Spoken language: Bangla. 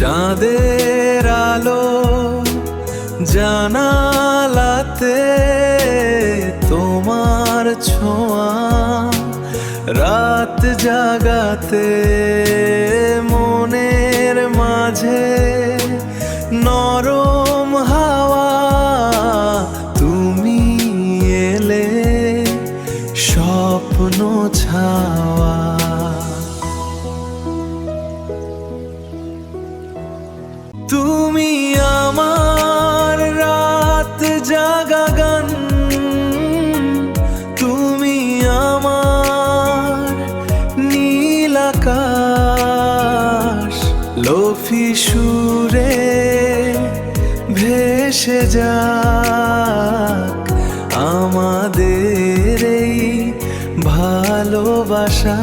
চাঁদের আলো জানালাতে, তোমার ছোঁয়া রাত জাগাতে, মনের মাঝে নরম হাওয়া, তুমি এলে স্বপ্ন ছাওয়া। তুমি আমার রাত জাগা গান, তুমি আমার নীল আকাশ, লোফি সুরে ভেসে যাক আমাদের এই ভালোবাসা।